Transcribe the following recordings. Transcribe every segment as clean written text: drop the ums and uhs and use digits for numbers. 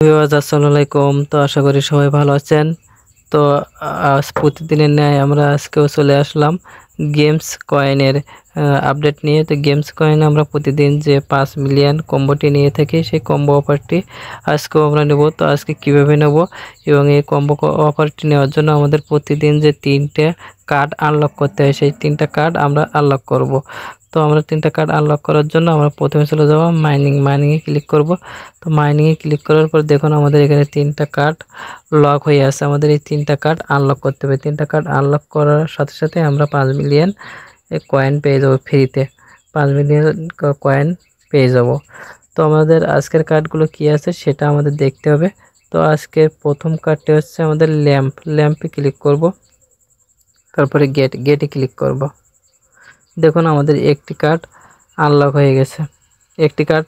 Viewers আসসালামু আলাইকুম। তো আশা করি সবাই ভালো আছেন। তো আজ প্রতিদিনের ন্যায় আমরা আজকেও চলে আসলাম গেমস কয়েনের আপডেট নিয়ে। তো গেমস কয়েন আমরা প্রতিদিন যে 5 মিলিয়ন কম্বোটি নিয়ে থাকি, সেই কম্বো অফারটি আজকেও আমরা নেব। তো আজকে কিভাবে নেব এবং এই কম্বো অফারটি নেওয়ার জন্য আমাদের প্রতিদিন যে 3টে কার্ড আনলক করতে হয়, সেই 3টা কার্ড আমরা আনলক করব। তো আমরা 3টা কার্ড আনলক করার জন্য আমরা প্রথমে চলে যাব মাইনিংয়ে ক্লিক করব। তো মাইনিংয়ে ক্লিক করার পর দেখুন আমাদের এখানে 3টা কার্ড লক হয়ে আছে। আমাদের এই 3টা কার্ড আনলক করতে হবে। 3টা কার্ড আনলক করার সাথে সাথে আমরা 5 মিলিয়ন কয়েন পেয়ে যাব ফ্রিতে। 5 মিলিয়ন কয়েন পেয়ে যাব। তো আমাদের আজকের কার্ডগুলো কি আছে সেটা আমাদের দেখতে হবে। তো আজকের প্রথম কার্ডটি হচ্ছে আমাদের ল্যাম্পে ক্লিক করব, তারপরে গেটে ক্লিক করব। দেখুন আমাদের একটি কার্ড আনলক হয়ে গেছে, একটি কার্ড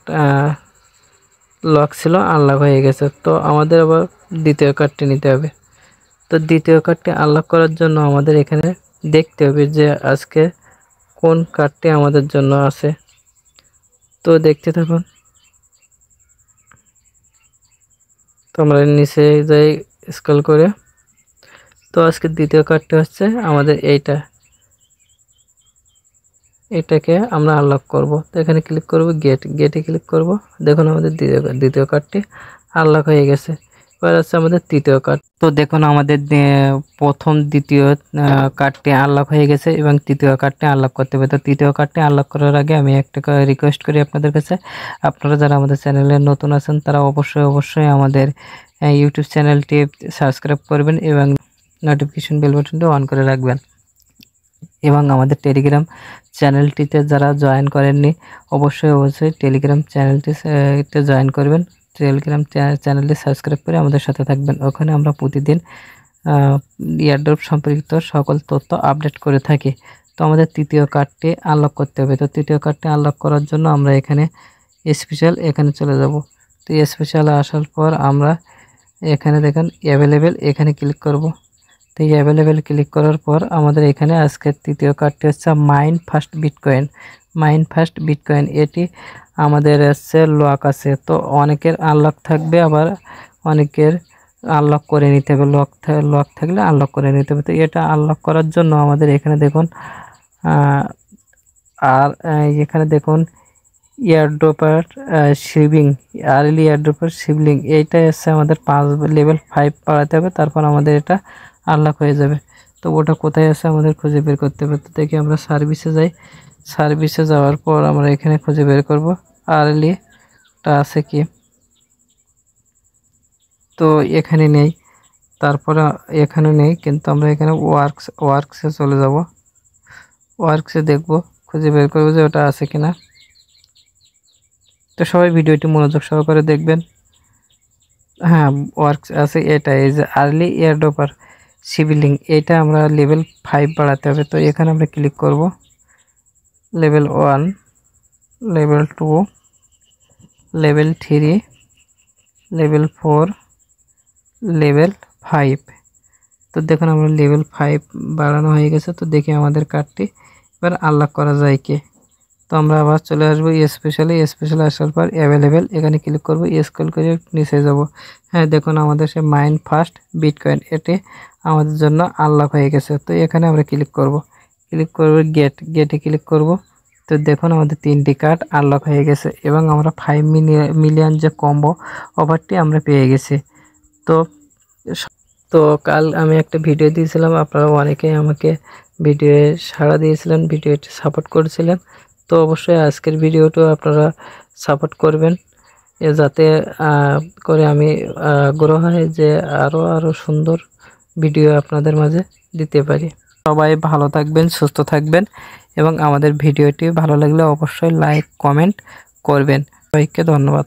লক ছিল আনলক হয়ে গেছে। তো আমাদের আবার দ্বিতীয় কার্ডটি নিতে হবে। তো দ্বিতীয় কার্ডটি আনলক করার জন্য আমাদের এখানে দেখতে হবে যে আজকে কোন কার্ডটি আমাদের জন্য আছে। তো দেখতে থাকুন। তো আমরা নিচে যাই স্ক্রল করে। তো আজকে দ্বিতীয় কার্ডটি হচ্ছে আমাদের এটাকে আমরা আনলক করব। তো এখানে ক্লিক করব, গেটে ক্লিক করব। দেখুন আমাদের দ্বিতীয় কার্ডটি আনলক হয়ে গেছে। এবার আছে আমাদের তৃতীয় কার্ড। তো দেখুন আমাদের দ্বিতীয় কার্ডটি আনলক হয়ে গেছে এবং তৃতীয় কার্ডটি আনলক করতে হবে। তো তৃতীয় কার্ডটি আনলক করার আগে আমি একটা রিকোয়েস্ট করি আপনাদের কাছে, আপনারা যারা আমাদের চ্যানেলে নতুন আছেন তারা অবশ্যই আমাদের ইউটিউব চ্যানেলটি সাবস্ক্রাইব করবেন এবং নোটিফিকেশন বেল বাটনটি অন করে রাখবেন। এবং আমাদের টেলিগ্রাম চ্যানেলটিতে যারা জয়েন করেননি অবশ্যই টেলিগ্রাম চ্যানেলটিতে জয়েন করবেন। টেলিগ্রাম চ্যানেলটি সাবস্ক্রাইব করে আমাদের সাথে থাকবেন। ওখানে আমরা প্রতিদিন এয়ারড্রপ সম্পর্কিত সকল তথ্য আপডেট করে থাকি। তো আমাদের তৃতীয় কার্ডটি আনলক করতে হবে। তো তৃতীয় কার্ডটি আনলক করার জন্য আমরা এখানে এখানে চলে যাব। তো স্পেশালে আসার পর আমরা এখানে দেখেন অ্যাভেলেবেল, এখানে ক্লিক করব। তো এই অ্যাভেলেবেল ক্লিক করার পর আমাদের এখানে আজকের তৃতীয় কার্ডটি হচ্ছে মাইন ফার্স্ট বিটকয়েন। এটি আমাদের হচ্ছে লক আছে। তো অনেকের আনলক থাকবে, আবার অনেকের আনলক করে নিতে হবে। লক থাকলে আনলক করে নিতে হবে। তো এটা আনলক করার জন্য আমাদের এখানে দেখুন এখানে দেখুন এয়ারড্রপার আর্লি এয়ারড্রপার শিবলিং, এইটাই হচ্ছে আমাদের লেভেল 5 বাড়াতে হবে, তারপর আমাদের এটা আনলক হয়ে যাবে। তো ওটা কোথায় আছে আমাদের খুঁজে বের করতে হবে। তো দেখি আমরা সার্ভিসে যাই। সার্ভিসে যাওয়ার পর আমরা এখানে খুঁজে বের করব আর্লিটা আছে কি। তো এখানে নেই, তারপরে এখানে নেই, কিন্তু আমরা এখানে ওয়ার্কসে চলে যাব। ওয়ার্কসে দেখব, খুঁজে বের করবো যে ওটা আছে কিনা। তো সবাই ভিডিওটি মনোযোগ সহকারে দেখবেন। হ্যাঁ, ওয়ার্কস আছে। এটা এই যে আর্লি এয়ারড্রপার শিবলিং, এটা আমরা লেভেল 5 বাড়াতে হবে। তো এখানে আমরা ক্লিক করব। Level 1, level 2, level 3, level 4, level 5। তো দেখুন আমরা লেভেল 5 বাড়ানো হয়ে গেছে। তো দেখি আমাদের কার্ডটি এবার আনলক করা যায় কি। তো আমরা আবার চলে আসবো স্পেশালে আসার পর অ্যাভেলেবেল, এখানে ক্লিক করব, স্ক্রল করে নিচে যাব। হ্যাঁ, দেখুন আমাদের সে মাইন ফার্স্ট বিটকয়েন, এটি আমাদের জন্য আনলক হয়ে গেছে। তো এখানে আমরা ক্লিক করব গেটে ক্লিক করব। তো দেখুন আমাদের 3টি কার্ড আনলক হয়ে গেছে এবং আমরা 5 মিলিয়ন যে কম্বো অফারটি আমরা পেয়ে গেছি। তো তো কাল আমি একটা ভিডিও দিয়েছিলাম, আপনারা অনেকেই আমাকে ভিডিও সাড়া দিয়েছিলেন, ভিডিওটি সাপোর্ট করেছিলেন। তো অবশ্যই আজকের ভিডিওটাও আপনারা সাপোর্ট করবেন, যাতে করে আমি আগ্রহ হয় যে আরও সুন্দর ভিডিও আপনাদের মাঝে দিতে পারি। সবাই ভালো থাকবেন, সুস্থ থাকবেন এবং আমাদের ভিডিওটি ভালো লাগলে অবশ্যই লাইক কমেন্ট করবেন। সবাইকে ধন্যবাদ।